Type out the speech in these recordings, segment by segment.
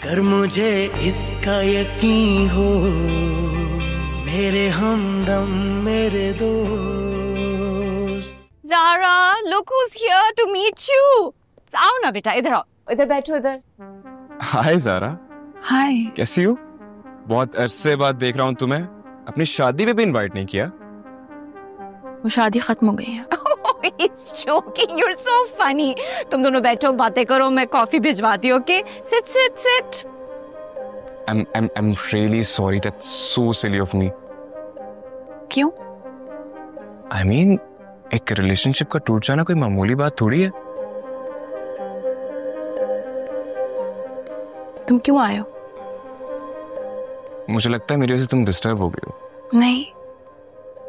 अगर मुझे इसका यकीन हो, मेरे हमदम मेरे दोस्त। Zara, look who's here to meet you. आओ ना बेटा, इधर आओ, इधर बैठो इधर। हाय ज़ारा। हाय। कैसी हो? बहुत अरसे बाद देख रहा हूँ तुम्हें। अपनी शादी में भी इनवाइट नहीं किया। वो शादी खत्म हो गई है। He's joking. You're so funny. तुम दोनों बैठो, बातें करो, मैं कॉफी भिजवाती हूँ। Okay? Sit. I'm really sorry. That's so silly of me. क्यों? I mean, एक रिलेशनशिप का टूट जाना कोई मामूली बात थोड़ी है। तुम क्यों आए हो? मुझे लगता है मेरी वजह से तुम डिस्टर्ब हो गई हो। नहीं,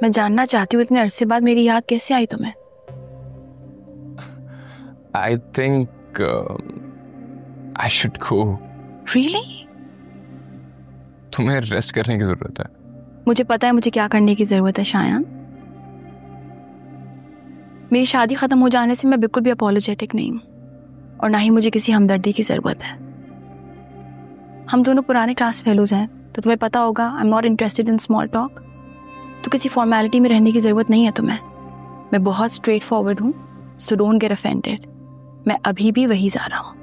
मैं जानना चाहती हूँ इतने अरसे बाद मेरी याद कैसे आई तुम्हें? I think I should go. Really? तुम्हें रेस्ट करने की जरूरत है। मुझे पता है मुझे क्या करने की जरूरत है शायान। मेरी शादी खत्म हो जाने से मैं बिल्कुल भी अपॉलोजेटिक नहीं हूँ और ना ही मुझे किसी हमदर्दी की जरूरत है। हम दोनों पुराने क्लास फेलोज हैं, तो तुम्हें पता होगा I am not interested in small talk. तो किसी फॉर्मेलिटी में रहने की जरूरत नहीं है तुम्हें। मैं बहुत स्ट्रेट फॉरवर्ड हूँ, सो डोंट गेट ऑफेंडेड। मैं अभी भी वही जा रहा हूँ।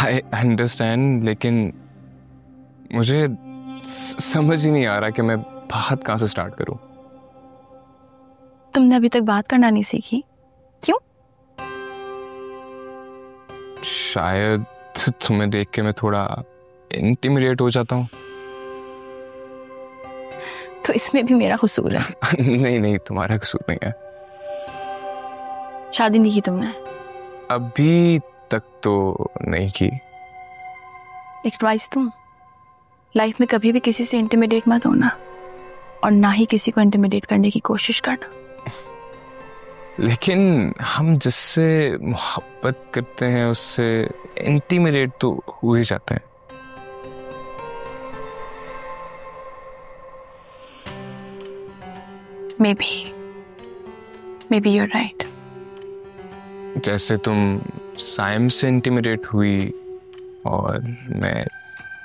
I understand, लेकिन मुझे समझ ही नहीं आ रहा कि मैं बात कहाँ से स्टार्ट करूँ। तुमने अभी तक बात करना नहीं सीखी, क्यों? शायद तुम्हें देख के मैं थोड़ा इंटिमिडेट हो जाता हूँ। तो इसमें भी मेरा कसूर है। नहीं, तुम्हारा कसूर नहीं है। शादी नहीं की तुमने? अभी तक तो नहीं की। एक एडवाइस दूं, लाइफ में कभी भी किसी से इंटिमिडेट मत होना और ना ही किसी को इंटिमिडेट करने की कोशिश करना। लेकिन हम जिससे मोहब्बत करते हैं उससे इंटिमिडेट तो हो ही जाते हैं। Maybe you're right. जैसे तुम साइम से इंटिमिडेट हुई और मैं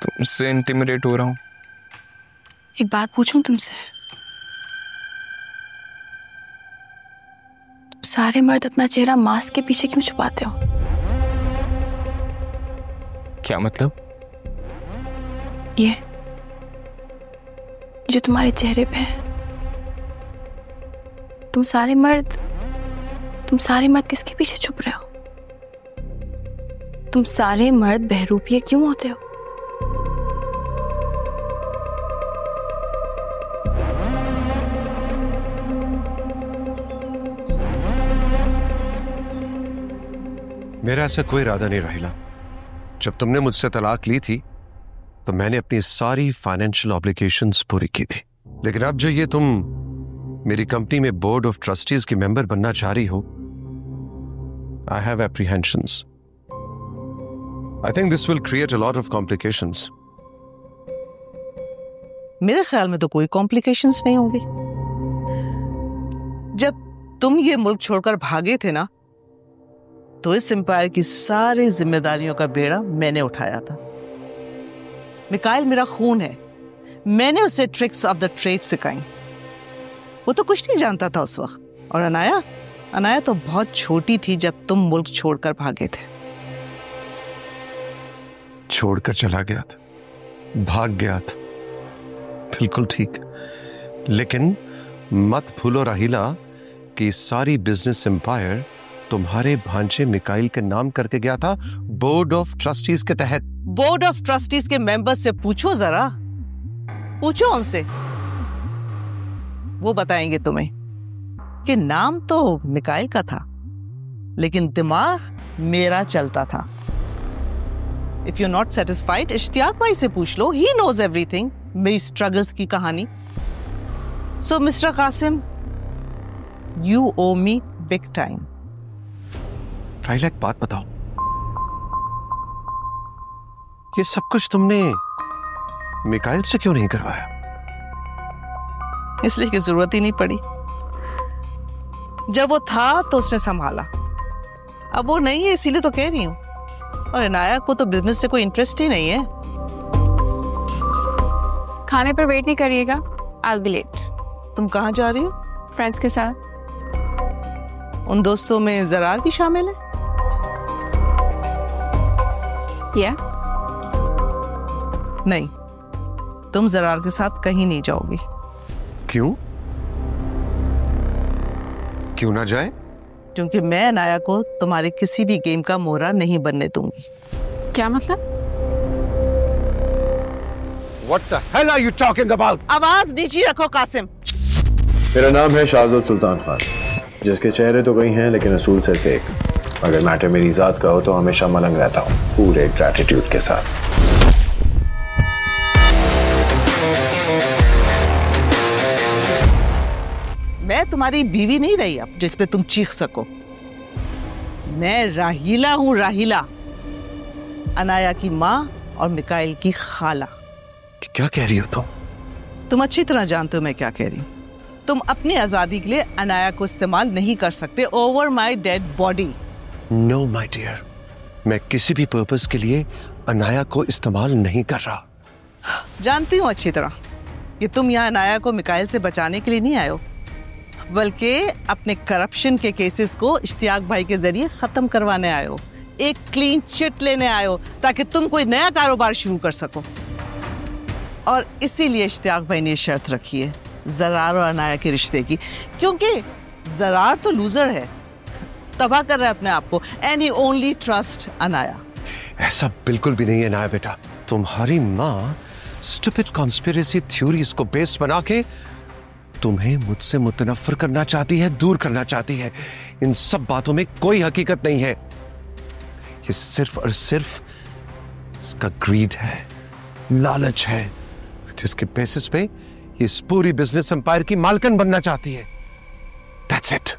तुमसे इंटिमिडेट हो रहा हूँ। एक बात पूछूं तुमसे? सारे मर्द अपना चेहरा मास्क के पीछे क्यों छुपाते हो? क्या मतलब? ये जो तुम्हारे चेहरे पे है, तुम सारे मर्द किसके पीछे छुप रहे हो? तुम सारे मर्द बहरूपिये क्यों होते हो? मेरा ऐसा कोई इरादा नहीं राहिला। जब तुमने मुझसे तलाक ली थी तो मैंने अपनी सारी फाइनेंशियल ऑब्लिगेशंस पूरी की थी। लेकिन अब जो ये तुम मेरी कंपनी में बोर्ड ऑफ ट्रस्टीज की मेंबर बनना चाह रही हो, I have apprehensions. I think this will create a lot of complications. मेरे ख्याल में तो कोई कॉम्प्लिकेशंस नहीं होंगी। जब तुम ये मुल्क छोड़कर भागे थे ना, तो इस एम्पायर की सारी जिम्मेदारियों का बेड़ा मैंने उठाया था। मिकाइल मेरा खून है, मैंने उसे ट्रिक्स ऑफ द ट्रेड सिखाई। वो तो कुछ नहीं जानता था उस वक्त। और अनाया तो बहुत छोटी थी जब तुम मुल्क छोड़कर भागे थे। छोड़कर चला गया था, भाग गया था, बिल्कुल ठीक। लेकिन मत भूलो राहिला कि सारी बिजनेस एम्पायर तुम्हारे भांजे मिकाइल के नाम करके गया था बोर्ड ऑफ ट्रस्टीज के तहत। बोर्ड ऑफ ट्रस्टीज के मेंबर्स से पूछो, जरा पूछो उनसे, वो बताएंगे तुम्हें कि नाम तो मिकाइल का था लेकिन दिमाग मेरा चलता था। If you not satisfied, Ishtiaq भाई से पूछ लो, ही नोज एवरीथिंग, मेरी स्ट्रगल्स की कहानी। So mister Qasim, you owe me big time. Rahila, एक बात बताओ, ये सब कुछ तुमने मिकाइल से क्यों नहीं करवाया? इसलिए कि जरूरत ही नहीं पड़ी। जब वो था तो उसने संभाला, अब वो नहीं है इसीलिए तो कह रही हूं। और अनाया को तो बिजनेस से कोई इंटरेस्ट ही नहीं है। खाने पर वेट नहीं करिएगा, आई विल बी लेट। तुम कहाँ जा रही हो? फ्रेंड्स के साथ। उन दोस्तों में जरार भी शामिल है? या नहीं, तुम जरार के साथ कहीं नहीं जाओगी। क्यों? क्यों ना जाए? क्योंकि मैं अनाया को तुम्हारे किसी भी गेम का मोहरा नहीं बनने दूंगी। क्या मतलब? What the hell are you talking about? आवाज नीचे रखो कासिम। मेरा नाम है शाहज़ुल सुल्तान खान, जिसके चेहरे तो कई हैं लेकिन असूल सिर्फ एक। अगर मैटर मेरी जात का हो तो हमेशा मलंग रहता हूँ, पूरे ग्रैटिट्यूड के साथ। मैं तुम्हारी बीवी नहीं रही अब जिस पे तुम चीख सको। मैं राहीला हूँ, राहीला, अनाया की माँ और मिकाइल की खाला। क्या कह रही हो तुम? तुम अच्छी तरह जानते हो मैं क्या कह रही हूँ। तुम अपनी आजादी के लिए अनाया को इस्तेमाल नहीं कर सकते over my dead body. No my dear, मैं किसी भी पर्पस के लिए अनाया को इस्तेमाल नहीं कर रहा। जानती हूँ अच्छी तरह कि तुम यहाँ अनाया को मिकाइल से बचाने के लिए नहीं आए हो, बल्कि अपने करप्शन के केसेस को इश्तियाक भाई के जरिए खत्म करवाने आए हो। एक क्लीन चिट लेने आए हो ताकि तुम कोई नया कारोबार शुरू कर सको। और इसीलिए इश्तियाक भाई ने शर्त रखी है जरार और अनाया के रिश्ते की, क्योंकि जरार तो लूजर है, तबाह कर रहा है अपने आप को, and he only trust Anaya. ऐसा बिल्कुल भी नहीं है अनाया बेटा। तुम्हारी माँ स्टूपिड कॉन्स्पिरेसी थ्योरीज को बेस बना के तुम्हें मुझसे मुतनफ्फर करना चाहती है, दूर करना चाहती है। इन सब बातों में कोई हकीकत नहीं है। ये सिर्फ और सिर्फ इसका ग्रीड है, लालच है, जिसके बेसिस पे ये इस पूरी बिजनेस एम्पायर की मालकिन बनना चाहती है। That's it.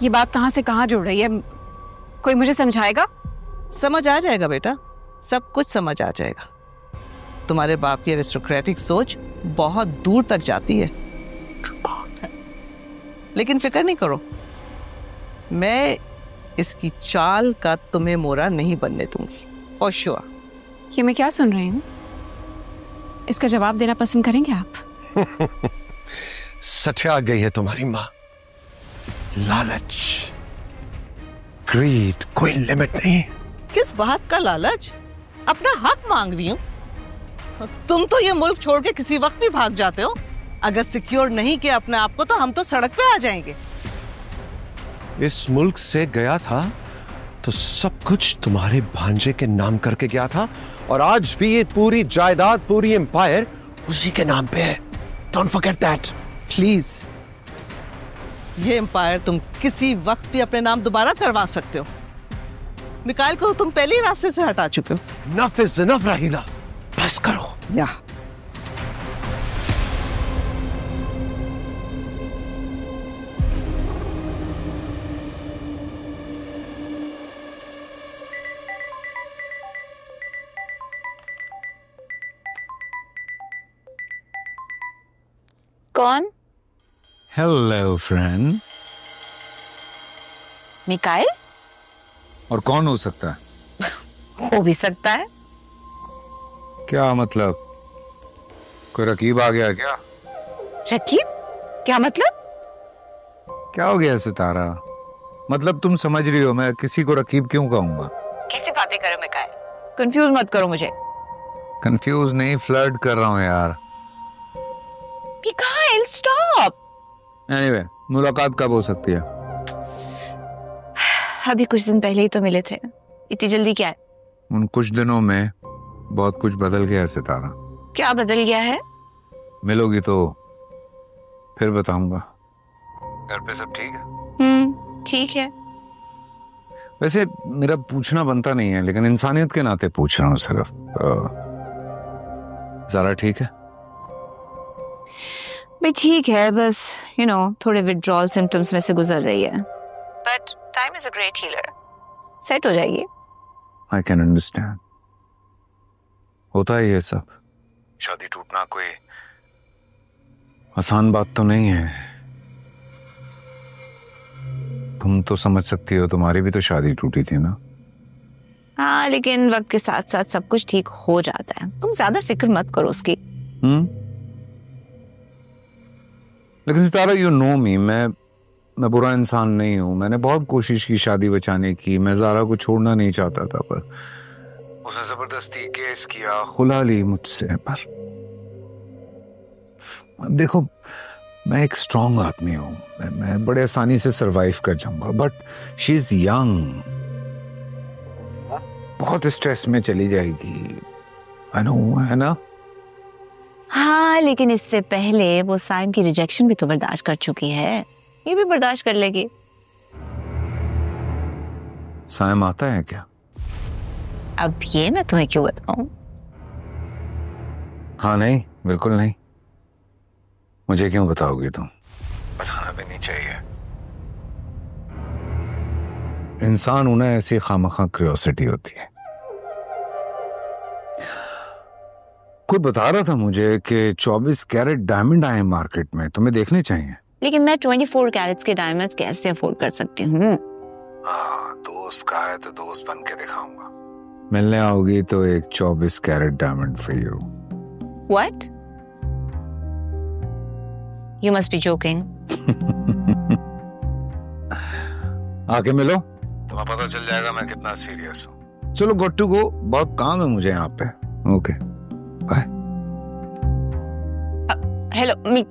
ये बात कहाँ से कहाँ जुड़ रही है? कोई मुझे समझाएगा? समझ आ जाएगा बेटा, सब कुछ समझ आ जाएगा। तुम्हारे बाप की एरिस्टोक्रेटिक सोच बहुत दूर तक जाती है, लेकिन फिक्र नहीं करो, मैं इसकी चाल का तुम्हें मोरा नहीं बनने दूंगी, फॉर श्योर। ये मैं क्या सुन रही हूँ? इसका जवाब देना पसंद करेंगे आप? सठिया गई है तुम्हारी माँ। लालच, ग्रीड, कोई लिमिट नहीं। किस बात का लालच? अपना हक मांग रही हूँ। तुम तो ये मुल्क छोड़ के किसी वक्त भी भाग जाते हो। अगर सिक्योर नहीं किया अपने आप को तो हम तो सड़क पे आ जाएंगे। इस मुल्क से गया था तो सब कुछ तुम्हारे भांजे के नाम करके गया था, और आज भी ये पूरी जायदाद, पूरी एम्पायर उसी के नाम पे है। Don't forget that please. ये एम्पायर तुम किसी वक्त भी अपने नाम दोबारा करवा सकते हो। मिकाइल को तुम पहले ही रास्ते से हटा चुके हो। इनफ इज इनफ राहीला, बस करो। या कौन? Hello friend. मिकाइल? और कौन हो सकता है? हो भी सकता है। क्या मतलब? कोई रकीब आ गया क्या? रकीब? क्या मतलब? क्या हो गया सितारा? मतलब तुम समझ रही हो मैं किसी को रकीब क्यों कहूंगा? कैसी बातें कर रहे हो मिकाइल? कंफ्यूज मत करो मुझे। कंफ्यूज नहीं, फ्लर्ट कर रहा हूं यार। मिकाइल स्टॉप। एनीवे, मुलाकात कब हो सकती है? अभी कुछ दिन पहले ही तो मिले थे, इतनी जल्दी क्या है? उन कुछ दिनों में बहुत कुछ बदल गया है सितारा। क्या बदल गया है? मिलोगी तो फिर बताऊंगा। घर पे सब ठीक है? ठीक है। वैसे मेरा पूछना बनता नहीं है, लेकिन इंसानियत के नाते पूछ रहा हूँ सिर्फ। ज़रा ठीक है? भाई ठीक है, बस थोड़े विड्रॉल सिम्टम्स में से गुजर रही है, but time is a great healer, set हो जाएगी। I can understand. होता है ये सब। शादी टूटना कोई आसान बात तो नहीं है। तुम तो समझ सकती हो, तुम्हारी भी तो शादी टूटी थी ना। हाँ, लेकिन वक्त के साथ साथ सब कुछ ठीक हो जाता है, तुम ज्यादा फिक्र मत करो उसकी। लेकिन सितारा, यू नो मी, मैं बुरा इंसान नहीं हूं। मैंने बहुत कोशिश की शादी बचाने की, मैं ज़ारा को छोड़ना नहीं चाहता था, पर उसने जबरदस्ती केस किया, खुला ली मुझसे। पर देखो, मैं एक स्ट्रॉन्ग आदमी हूं, मैं बड़े आसानी से सरवाइव कर जाऊंगा, बट शी इज यंग, वो बहुत स्ट्रेस में चली जाएगी। आई नो, है ना? हाँ, लेकिन इससे पहले वो साइम की रिजेक्शन भी तो बर्दाश्त कर चुकी है, ये भी बर्दाश्त कर लेगी। साइम आता है क्या? अब ये मैं तुम्हें क्यों बताऊं? हाँ, नहीं, बिल्कुल नहीं। मुझे क्यों बताओगी तुम? बताना भी नहीं चाहिए। इंसान होना ऐसी खामखा क्यूरियोसिटी होती है। खुद बता रहा था मुझे कि 24 कैरेट डायमंड आए मार्केट में, तुम्हें देखने चाहिए। लेकिन मैं 24 कैरेट्स के डायमंड्स कैसे अफोर्ड कर सकती हूँ? हाँ, दोस्त का है तो दोस्त बन के दिखाऊंगा। मिलने आओगी तो एक 24 carat diamond for you. What? You must be joking. आके मिलो, तुम्हें पता चल जाएगा मैं कितना सीरियस हूँ। चलो, गॉट टू गो, बहुत काम है मुझे यहाँ पे। Okay, bye. हेलो मीत।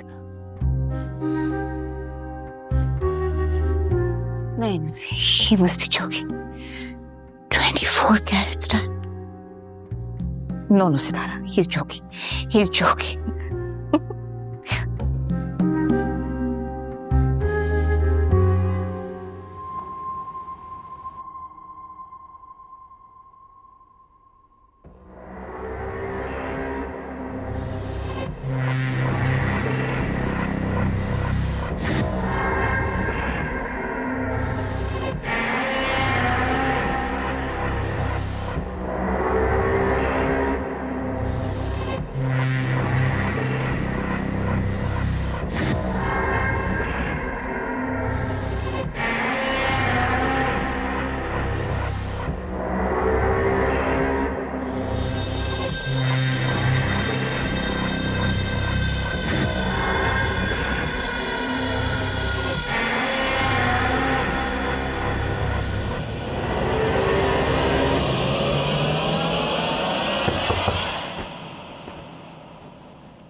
नहीं, he must be joking. 24 carats done. No, Sitara, he's joking. He's joking.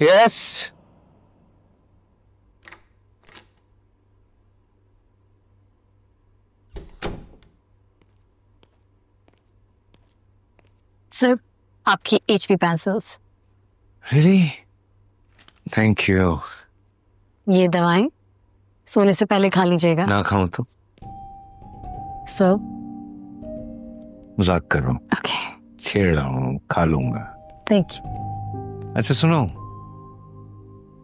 Yes. Sir, आपकी HP pencils. Really? Thank you. ये दवाएं सोने से पहले खा लीजिएगा। ना खाऊं तो? सर, मजाक कर रहा हूँ। ओके, छेड़ रहा हूँ, खा लूंगा। Thank you. अच्छा सुनो,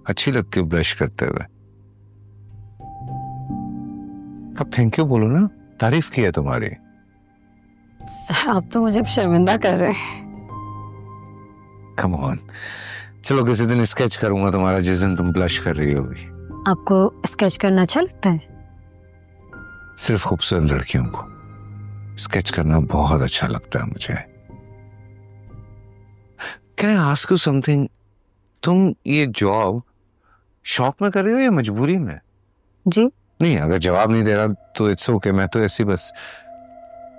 अच्छी लगती हो ब्रश करते हुए। अब थैंक यू बोलो ना, तारीफ की है तुम्हारी। सर, आप तो मुझे शर्मिंदा कर रहे हैं। कम ऑन, चलो किसी दिन स्केच करूंगा तुम्हारा जिस दिन तुम ब्लश कर रही होगी। आपको स्केच करना अच्छा लगता है? सिर्फ खूबसूरत लड़कियों को स्केच करना बहुत अच्छा लगता है मुझे। Can I ask you something? तुम ये जॉब शौक में कर रही हो या मजबूरी में? जी नहीं, अगर जवाब नहीं दे रहा तो इट्स ओके। मैं तो ऐसी बस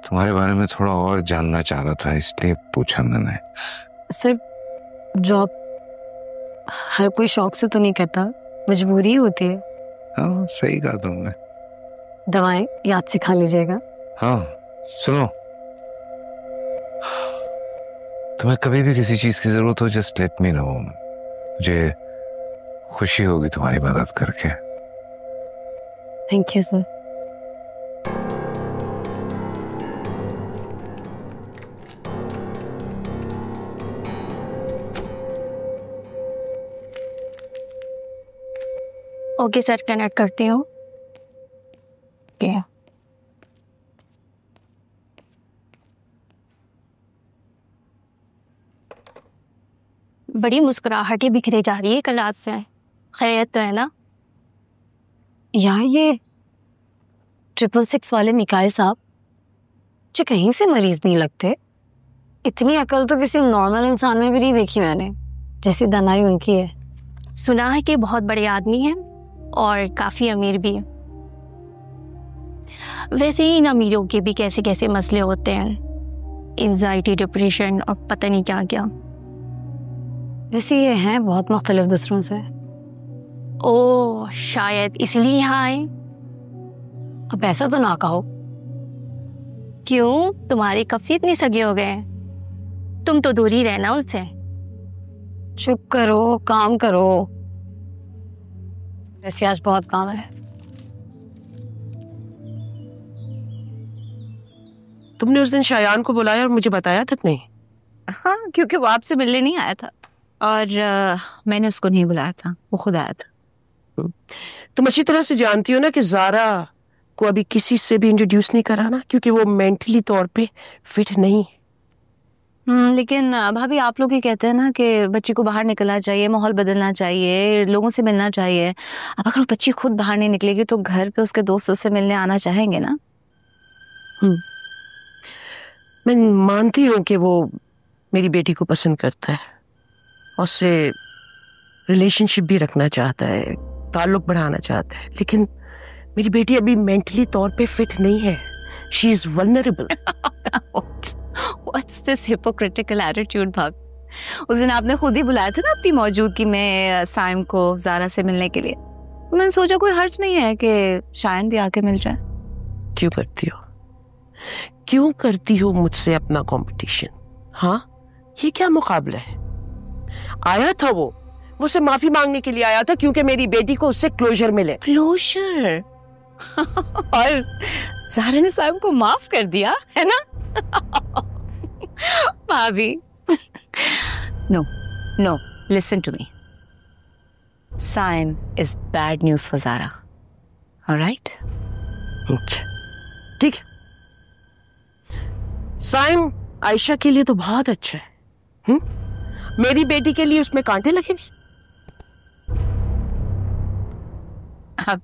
तुम्हारे बारे में थोड़ा और जानना चाह रहा था, इसलिए पूछा मैंने। सर, जॉब हर कोई शौक से तो नहीं करता, मजबूरी होती है। हाँ, सही कहा तुमने। दवाएं याद से खा लीजिएगा। हाँ, सुनो, तुम्हें कभी भी किसी चीज की जरूरत हो, जस्ट लेट मी नो। मुझे खुशी होगी तुम्हारी मदद करके। Thank you sir. Okay sir, connect करती हूँ। क्या बड़ी मुस्कुराहटें बिखरे जा रही है कल रात से। खैरियत तो है ना? यार, ये 666 वाले मिकाइल साहब बच्चे कहीं से मरीज नहीं लगते। इतनी अकल तो किसी नॉर्मल इंसान में भी नहीं देखी मैंने, जैसी दानाई उनकी है। सुना है कि बहुत बड़े आदमी हैं और काफी अमीर भी हैं। वैसे ही इन अमीरों के भी कैसे कैसे मसले होते हैं, एंजाइटी, डिप्रेशन और पता नहीं क्या क्या। वैसे ये हैं बहुत मुख्तलिफ दूसरों से। ओह, शायद इसलिए यहाँ आए। अब ऐसा तो ना कहो। क्यों, तुम्हारे कब से इतने सगे हो गए? तुम तो दूर ही रहना उससे। चुप करो, काम करो। वैसे आज बहुत काम है। तुमने उस दिन शायान को बुलाया और मुझे बताया तक नहीं? हाँ, क्योंकि वो आपसे मिलने नहीं आया था और मैंने उसको नहीं बुलाया था, वो खुद आया था। तुम अच्छी तरह से जानती हो ना कि ज़ारा को अभी किसी से भी इंट्रोड्यूस नहीं कराना, क्योंकि वो मेंटली तौर पे फिट नहीं है। लेकिन भाभी, आप लोग ही कहते हैं ना कि बच्ची को बाहर निकलना चाहिए, माहौल बदलना चाहिए, लोगों से मिलना चाहिए। अब अगर वो बच्ची खुद बाहर नहीं निकलेगी तो घर पे उसके दोस्तों से मिलने आना चाहेंगे ना। मैं मानती हूँ कि वो मेरी बेटी को पसंद करता है और उससे रिलेशनशिप भी रखना चाहता है, ताल्लुक बढ़ाना चाहता है, लेकिन मेरी बेटी अभी मेंटली तौर पे फिट नहीं है। She is vulnerable. What's this hypocritical attitude, भाभी? उस दिन आपने खुद ही बुलाया था ना अपनी मौजूदगी में साइम को ज़ारा से मिलने के लिए। मैंने सोचा कोई हर्ज नहीं है कि शायन भी आके मिल जाए। क्यों करती हो मुझसे अपना कंपटीशन? हाँ, ये क्या मुकाबला है? आया था वो मुझसे माफी मांगने के लिए आया था, क्योंकि मेरी बेटी को उससे क्लोजर मिले। क्लोजर? और ज़ारा ने साइम को माफ कर दिया है ना? भाभी, no, listen to me. Saim is bad news for Zara. All right? ठीक है। साइम आयशा के लिए तो बहुत अच्छा है। मेरी बेटी के लिए उसमें कांटे लगे भी। अब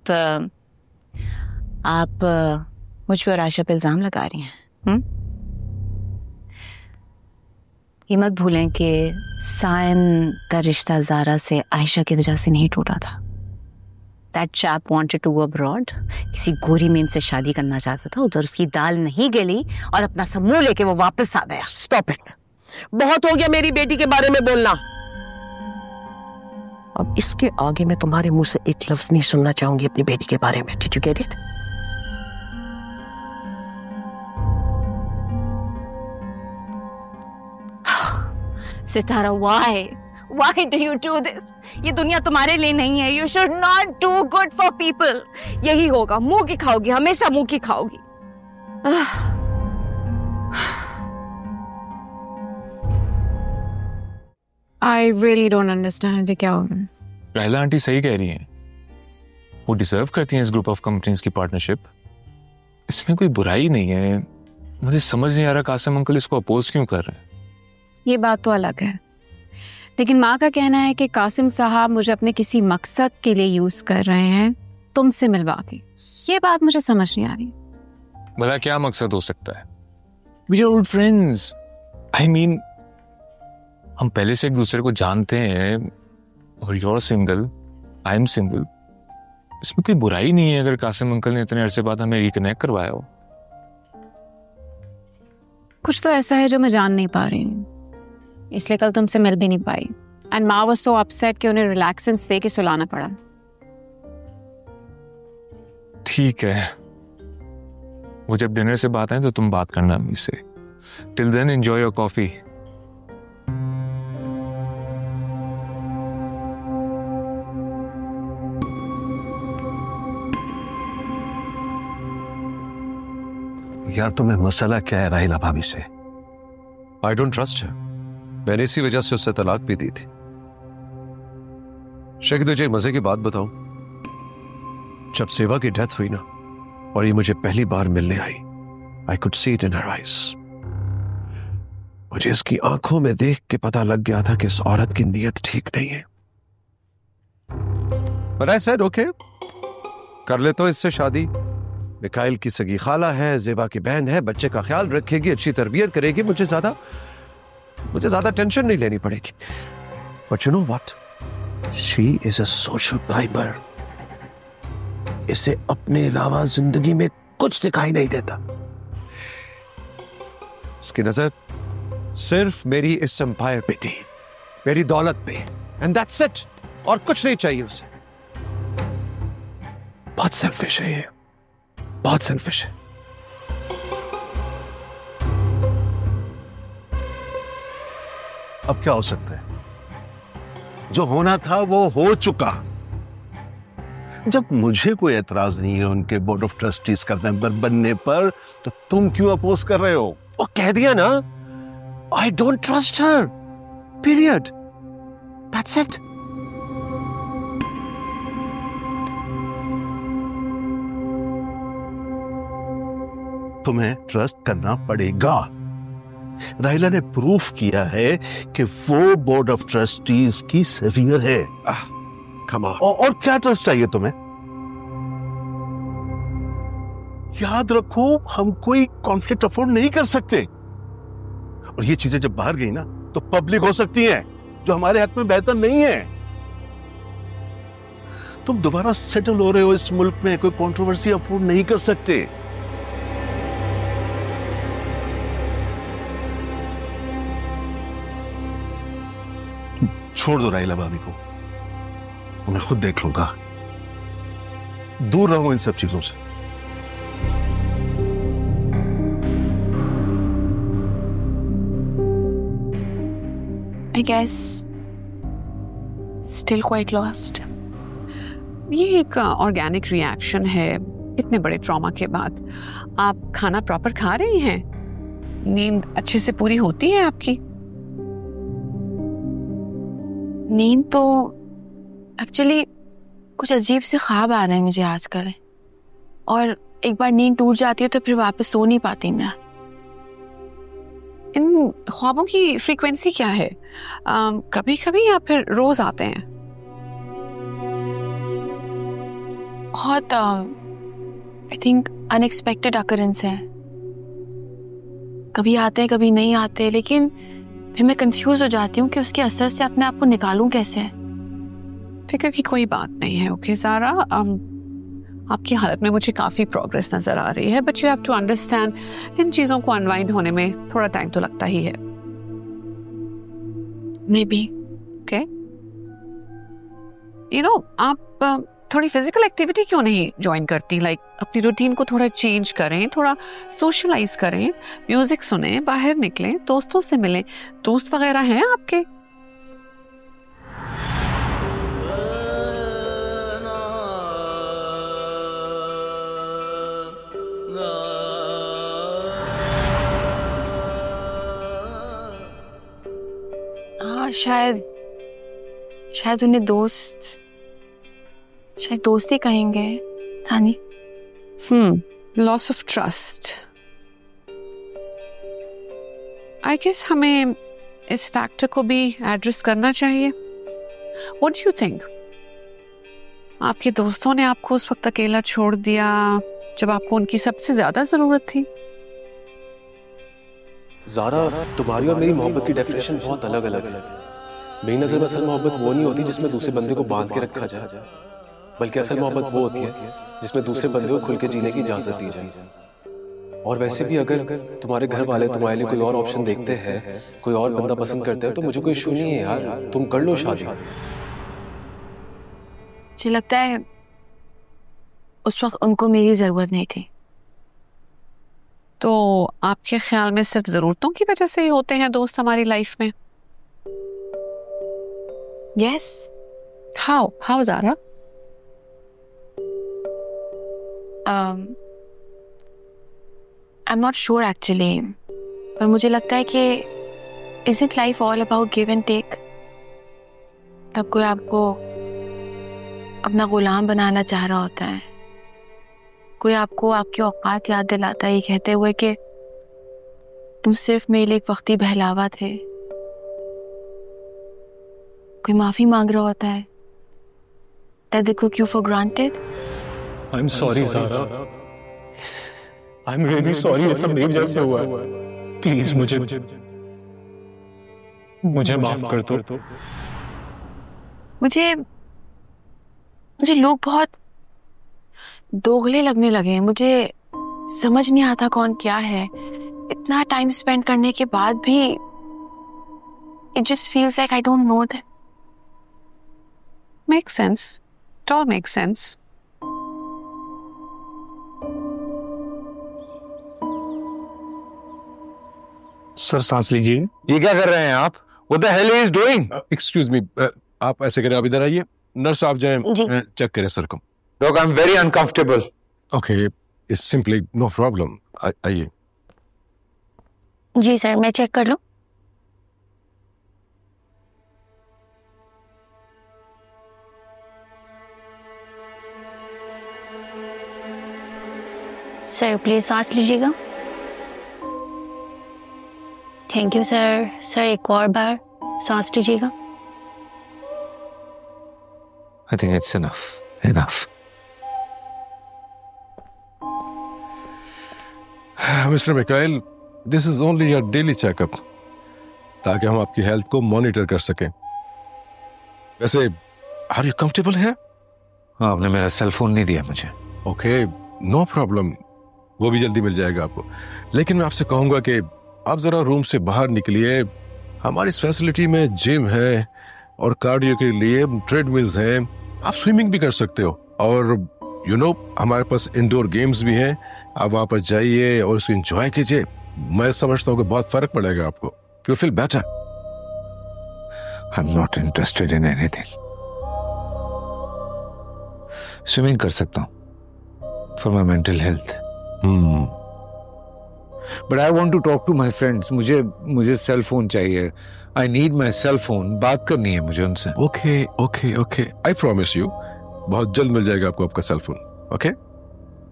आप मुझ पर आयशा पे इल्जाम लगा रही हैं। ये मत भूलें कि साइम का रिश्ता ज़ारा से आयशा की वजह से नहीं टूटा था। That chap wanted to go abroad. किसी गोरी मेम से शादी करना चाहता था, उधर उसकी दाल नहीं गली और अपना सब मुंह लेके वो वापस आ गया। Stop it. बहुत हो गया मेरी बेटी के बारे में बोलना। अब इसके आगे मैं तुम्हारे मुंह से एक लफ्ज नहीं सुनना चाहूंगी अपनी बेटी के बारे में। Did you get it? Sitara, why do you do this? ये दुनिया तुम्हारे लिए नहीं है। You should not do good for people. यही होगा, मुंह की खाओगी, हमेशा मुंह की खाओगी। I really don't understand, ये क्या हो रहा है? राहिला आंटी सही कह रही हैं, वो डिजर्व करती हैं इस ग्रुप ऑफ कंपनीज की पार्टनरशिप। इसमें कोई बुराई नहीं है। मुझे समझ नहीं आ रहा कासिम अंकल इसको अपोज क्यों कर रहे हैं। ये बात तो अलग है, लेकिन माँ का कहना है कि कासिम साहब मुझे अपने किसी मकसद के लिए यूज कर रहे हैं तुमसे मिलवा के। ये बात मुझे समझ नहीं आ रही। भला क्या मकसद हो सकता है? We are old friends. I mean, हम पहले से एक दूसरे को जानते हैं और you're single, I'm single. इसमें कोई बुराई नहीं है अगर कासिम अंकल ने इतने अरसे बाद हमें रिकनेक्ट करवाया हो। कुछ तो ऐसा है जो मैं जान नहीं पा रही हूँ, इसलिए कल तुमसे मिल भी नहीं पाई। एंड माँ वाज सो अपसेट कि उन्हें रिलैक्सेंस दे के सुलाना पड़ा। ठीक है, वो जब डिनर से बात आए तो तुम बात करना अम्मी से। Till then enjoy your coffee. यार तुम्हें मसला क्या है राहिला भाभी से? आई डोंट ट्रस्ट है। मैंने इसी वजह से उससे तलाक भी दी थी। शायद तुझे मजे की बात बताऊं, जब सेवा की डेथ हुई ना और ये मुझे पहली बार मिलने आई, I could see it in her eyes. मुझे इसकी आंखों में देख के पता लग गया था कि इस औरत की नीयत ठीक नहीं है। But I said, okay, कर ले तो इससे शादी, मिकाइल की सगी खाला है, ज़ेबा की बहन है, बच्चे का ख्याल रखेगी, अच्छी तरबियत करेगी, मुझे ज्यादा टेंशन नहीं लेनी पड़ेगी। But you know what, she is a social climber. इसे अपने अलावा जिंदगी में कुछ दिखाई नहीं देता। उसकी नजर सिर्फ मेरी इस एम्पायर पे थी, मेरी दौलत पे, एंड दैट्स इट। और कुछ नहीं चाहिए उसे। बहुत सेल्फिश है ये, बहुत सेल्फिश है। अब क्या हो सकता है? जो होना था वो हो चुका। जब मुझे कोई एतराज नहीं है उनके बोर्ड ऑफ ट्रस्टीज का मेंबर बनने पर, तो तुम क्यों अपोज कर रहे हो? वो कह दिया ना, I don't trust her, period, that's it. तुम्हें ट्रस्ट करना पड़ेगा। राहिला ने प्रूफ किया है कि वो बोर्ड ऑफ ट्रस्टीज की सफीर है। और क्या ट्रस्ट चाहिए तुम्हें? याद रखो, हम कोई कॉन्फ्लिक्ट अफोर्ड नहीं कर सकते। और ये चीजें जब बाहर गई ना, तो पब्लिक हो सकती है, जो हमारे हक में बेहतर नहीं है। तुम दोबारा सेटल हो रहे हो इस मुल्क में, कोई कंट्रोवर्सी अफोर्ड नहीं कर सकते। छोड़ दो राहिला भाभी को, मैं खुद देख लूंगा। दूर रहो इन सब चीजों से। I guess still quite lost. ये एक ऑर्गेनिक रिएक्शन है इतने बड़े ट्रॉमा के बाद। आप खाना प्रॉपर खा रही हैं? नींद अच्छे से पूरी होती है आपकी? नींद तो एक्चुअली कुछ अजीब से ख्वाब आ रहे हैं मुझे आजकल, और एक बार नींद टूट जाती है तो फिर वापस सो नहीं पाती मैं। इन ख्वाबों की फ्रीक्वेंसी क्या है? कभी कभी या फिर रोज आते हैं? बहुत आई थिंक अनएक्सपेक्टेड अकरेंस है। कभी आते हैं कभी नहीं आते, लेकिन फिर मैं कंफ्यूज हो जाती हूँ कि उसके असर से अपने आप को निकालूं कैसे। फिक्र की कोई बात नहीं है। ओके ज़ारा, आपकी हालत में मुझे काफ़ी प्रोग्रेस नज़र आ रही है, but you have to understand, इन चीज़ों को अनवाइंड होने में थोड़ा टाइम तो लगता ही है। May be. Okay, you know, आप थोड़ी फिजिकल एक्टिविटी क्यों नहीं ज्वाइन करती? लाइक अपनी रूटीन को थोड़ा चेंज करें, थोड़ा सोशलाइज करें, म्यूजिक सुने, बाहर निकलें, दोस्तों से मिलें। दोस्त वगैरह हैं आपके? हाँ, शायद उन्हें शायद दोस्त ही कहेंगे थानी। Loss of trust. I guess हमें इस फैक्टर को भी एड्रेस करना चाहिए। What do you think? आपके दोस्तों ने आपको उस वक्त अकेला छोड़ दिया जब आपको उनकी सबसे ज्यादा जरूरत थी। ज़ारा, तुम्हारी और मेरी मोहब्बत की डेफिनेशन बहुत अलग अलग है। मेरी नज़र में असल मोहब्बत वो नहीं होती जिसमें दूसरे बंदे को बांध के रखा जाए, बल्कि असल मोहब्बत वो होती है जिसमें दूसरे बंदे को खुल के जीने की इजाजत दी जाए। और वैसे भी अगर तुम्हारे घर वाले तुम्हारे लिए कोई और ऑप्शन देखते हैं, कोई और बंदा पसंद करते हैं, तो मुझे कोई इशू नहीं है यार, तुम कर लो शादी। मुझे लगता है उस वक्त उनको मेरी जरूरत नहीं थी। तो आपके ख्याल में सिर्फ जरूरतों की वजह से ही होते हैं दोस्त हमारी लाइफ में? Yes. How Zara? I'm not sure actually, पर मुझे लगता है कि isn't life all about give and take? तब कोई आपको अपना गुलाम बनाना चाह रहा होता है, कोई आपको आपके औकात याद दिलाता है ये कहते हुए कि तुम सिर्फ मेरे लिए एक वक्ती बहलावा थे। कोई माफी मांग रहा होता है that they took you for granted. I'm sorry, Zara. I am really sorry, ये सब मेरी वजह से हुआ है। प्लीज मुझे माफ कर दो। मुझे लोग बहुत दोगले लगने लगे हैं। मुझे समझ नहीं आता कौन क्या है। इतना टाइम स्पेंड करने के बाद भी it just feels like I don't know them. Makes sense. It all makes sense. Sir सांस लीजिए। ये क्या कर रहे हैं आप? What the hell is doing? Excuse me, आप ऐसे करें, आप इधर आइए। नर्स आप जाएं, चेक करें सर को। Look, I'm very uncomfortable. Okay, it's simply no problem. आइए। जी सर, मैं चेक कर लूं? सर प्लीज सांस लीजिएगा। Thank you sir. सर एक और बार सांस लीजिएगा। I think it's enough. Enough. Mister Mikail, this is only your daily checkup, ताकि हम आपकी हेल्थ को मॉनिटर कर सकें। वैसे आर यू कंफर्टेबल है? आपने मेरा सेल फोन नहीं दिया मुझे। ओके, नो प्रॉब्लम, वो भी जल्दी मिल जाएगा आपको। लेकिन मैं आपसे कहूंगा कि आप जरा रूम से बाहर निकलिए। हमारी इस फैसिलिटी में जिम है और कार्डियो के लिए ट्रेडमिल्स हैं। आप स्विमिंग भी कर सकते हो और हमारे पास इंडोर गेम्स भी हैं। आप वहां पर जाइए और उसको एंजॉय कीजिए। मैं समझता हूँ कि बहुत फर्क पड़ेगा आपको। You feel better. I am not interested in anything. Swimming कर सकता हूँ for my mental health. But I want to talk to my friends. मुझे सेल फोन चाहिए। I need my cell phone. बात करनी है मुझे उनसे। ओके, I promise you, बहुत जल्द मिल जाएगा आपको आपका cell phone. Okay,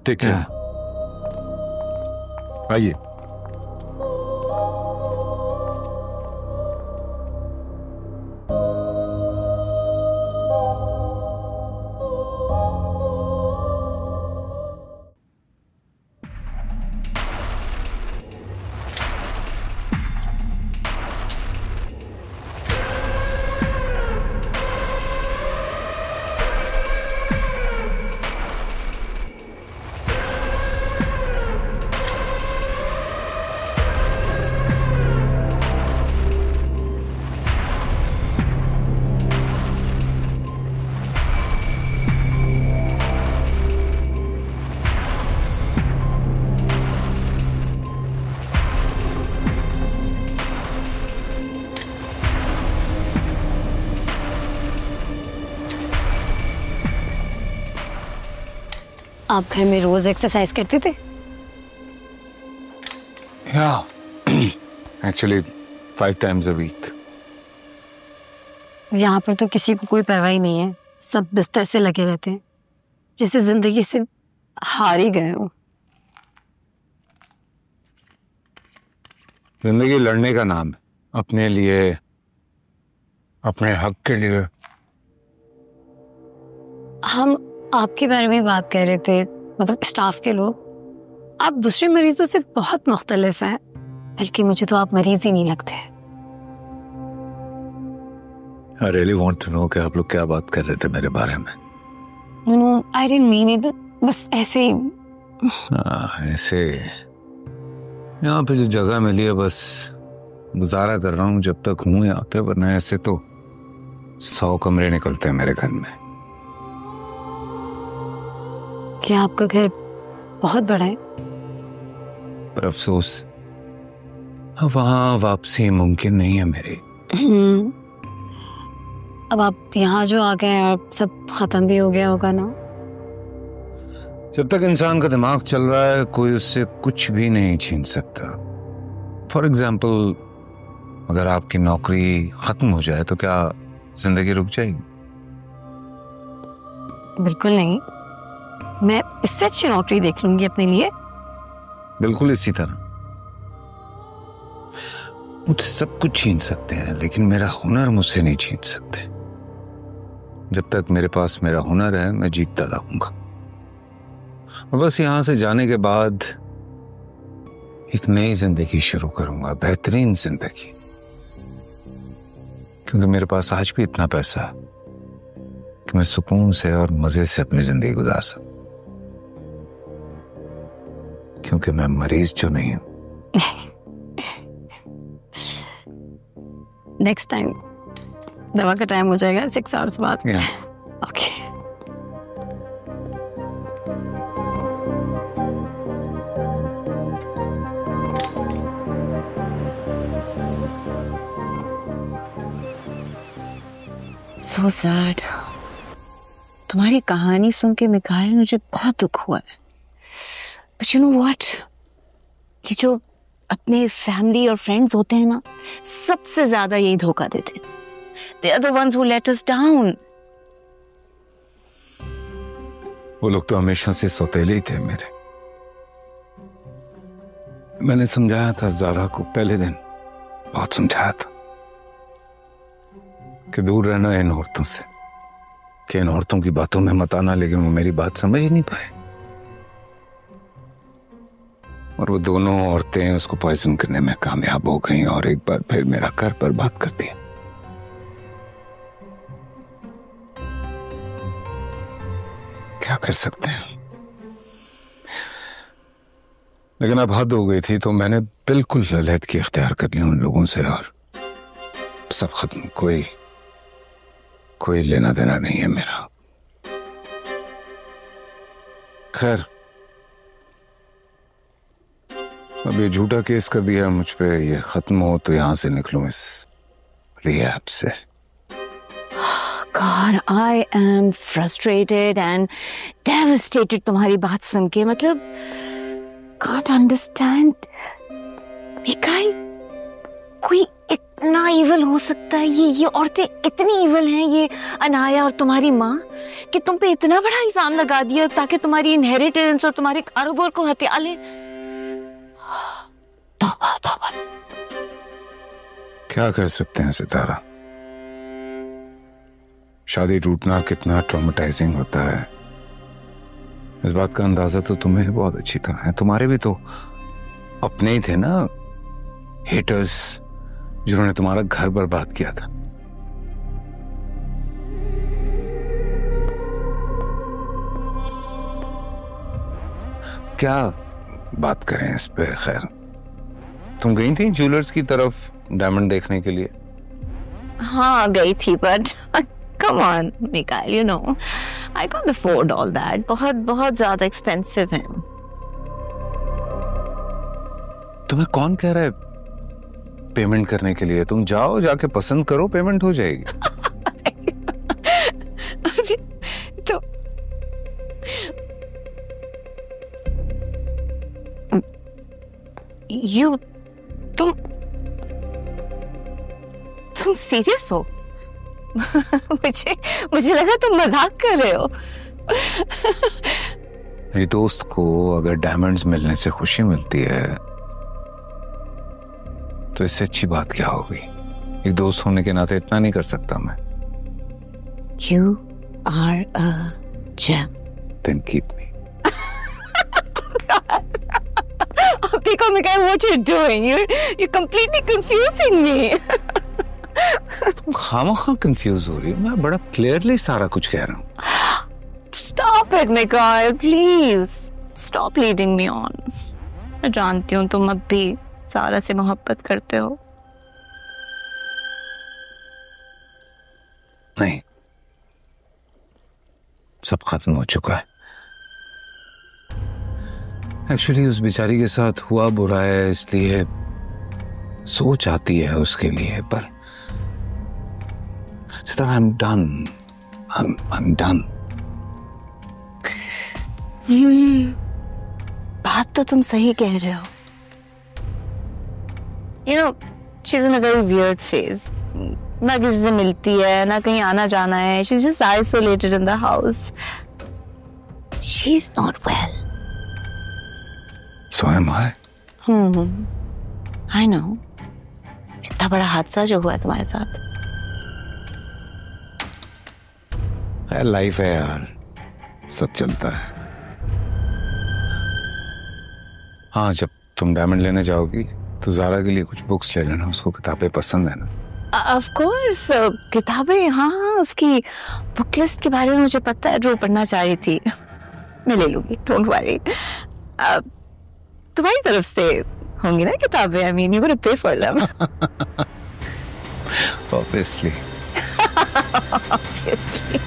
take care. आइए। आप घर में रोज एक्सरसाइज करते थे? Actually 5 times a week. यहाँ पर तो किसी को कोई परवाह ही नहीं है। सब बिस्तर से लगे रहते हैं, जैसे जिंदगी से हार ही गए हो। जिंदगी लड़ने का नाम है, अपने लिए, अपने हक के लिए। हम आपके बारे में बात कर रहे थे, मतलब स्टाफ के लोग। आप दूसरे मरीजों से बहुत मुख्तलिफ हैं, बल्कि मुझे तो आप मरीज ही नहीं लगते। I really want to know कि आप लोग क्या बात कर रहे थे मेरे बारे में। No, I didn't mean it. बस ऐसे ही। ऐसे यहाँ पे जो जगह मिली है बस गुजारा कर रहा हूँ जब तक हूँ यहाँ पे, वरना ऐसे तो 100 कमरे निकलते हैं मेरे घर में। क्या आपका घर बहुत बड़ा है? पर अफसोस वहां वापसी मुमकिन नहीं है मेरी। अब आप यहाँ जो आ गए हैं और सब खत्म भी हो गया होगा ना? जब तक इंसान का दिमाग चल रहा है कोई उससे कुछ भी नहीं छीन सकता। फॉर एग्जाम्पल, अगर आपकी नौकरी खत्म हो जाए तो क्या जिंदगी रुक जाएगी? बिल्कुल नहीं, मैं इससे अच्छी नौकरी देख लूंगी अपने लिए। बिल्कुल इसी तरह मुझे सब कुछ छीन सकते हैं, लेकिन मेरा हुनर मुझसे नहीं छीन सकते। जब तक मेरे पास मेरा हुनर है मैं जीतता रहूंगा। और बस यहां से जाने के बाद एक नई जिंदगी शुरू करूंगा, बेहतरीन जिंदगी, क्योंकि मेरे पास आज भी इतना पैसा है कि मैं सुकून से और मजे से अपनी जिंदगी गुजार सकूं, क्योंकि मैं मरीज जो नहीं हूं। नेक्स्ट टाइम दवा का टाइम हो जाएगा 6 आवर्स बाद। ओके। So sad. तुम्हारी कहानी सुन के मिकाइल मुझे बहुत दुख हुआ है। But you know what? ये जो अपने फैमिली और फ्रेंड्स होते हैं ना, सबसे ज्यादा यही धोखा देते हैं। They are the ones who let us down. वो लोग तो हमेशा से सौतेले ही थे मेरे। मैंने समझाया था ज़ारा को, पहले दिन बहुत समझाया था कि दूर रहना इन औरतों से, कि इन औरतों की बातों में मत आना, लेकिन वो मेरी बात समझ ही नहीं पाए और वो दोनों औरतें उसको पॉइजन करने में कामयाब हो गईं और एक बार फिर मेरा घर बर्बाद कर दिया। क्या कर सकते हैं, लेकिन अब हद हो गई थी तो मैंने बिल्कुल अलहदगी इख्तियार कर ली उन लोगों से और सब खत्म। कोई लेना देना नहीं है मेरा। खैर, अब ये झूठा केस कर दिया मुझ पे, ये खत्म हो तो यहां से निकलूं इस रिहैब से। God, I am frustrated and devastated तुम्हारी बात सुन के। मतलब God understand, मिकाइल कोई इतना इवल हो सकता है? ये औरतें इतनी इवल हैं, ये अनाया और तुम्हारी माँ, कि तुम पे इतना बड़ा इल्जाम लगा दिया ताकि तुम्हारी इनहेरिटेंस और तुम्हारे कारोबार को हत्या ले। तौबा तौबा। क्या कर सकते हैं सितारा, शादी टूटना कितना ट्रॉमेटाइजिंग होता है इस बात का अंदाजा तो तुम्हें बहुत अच्छी तरह है। तुम्हारे भी तो अपने ही थे ना हेटर्स, जिन्होंने तुम्हारा घर बर्बाद किया था। क्या बात करें इस पे। खैर, तुम गई थी ज्वेलर्स की तरफ डायमंड देखने के लिए? हाँ गई थी, but come on, Mikhail, you know, I can't afford all that. बहुत ज्यादा एक्सपेंसिव है। तुम्हें कौन कह रहा है पेमेंट करने के लिए? तुम जाओ, जाके पसंद करो, पेमेंट हो जाएगी। तो तुम सीरियस हो? मुझे लगा तुम मजाक कर रहे हो। मेरी दोस्त को अगर डायमंड्स मिलने से खुशी मिलती है तो इससे अच्छी बात क्या होगी। एक दोस्त होने के नाते इतना नहीं कर सकता मैं। You are a gem. Then keep me. देखो Mikhail, what you're doing? You're completely confusing me. खामखा कंफ्यूज हो रही हूँ मैं, बड़ा क्लियरली सारा कुछ कह रहा हूँ। Stop it, Mikhail, please. Stop leading me on. मैं जानती हूँ तुम अब भी सारा से मोहब्बत करते हो। नहीं, सब खत्म हो चुका है। एक्चुअली उस बेचारी के साथ हुआ बुरा है, इसलिए सोच आती है उसके लिए, पर I'm done. I'm done. बात तो तुम सही कह रहे हो। You know, she's in a very weird phase. ना किसी से मिलती है, ना कहीं आना जाना है। She's just isolated in the house. She's not well. So am I. I know. इतना बड़ा हादसा जो हुआ है तुम्हारे साथ। लाइफ है यार, सब चलता है। हाँ, जब तुम डायमंड लेने जाओगी तो ज़ारा के लिए कुछ बुक्स ले लेना, उसको किताबें पसंद है ना। ऑफ कोर्स किताबें, हाँ उसकी बुक लिस्ट के बारे में मुझे पता है, जो पढ़ना चाह रही थी मैं ले लूंगी, डोंट वरी। तुम्हारी तरफ से होंगी ना किताबें, I mean you gonna pay for them. Obviously. Obviously.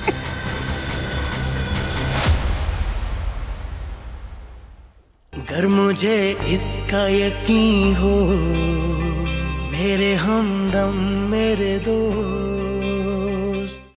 अगर मुझे इसका यकीन हो, मेरे हमदम मेरे दोस्त,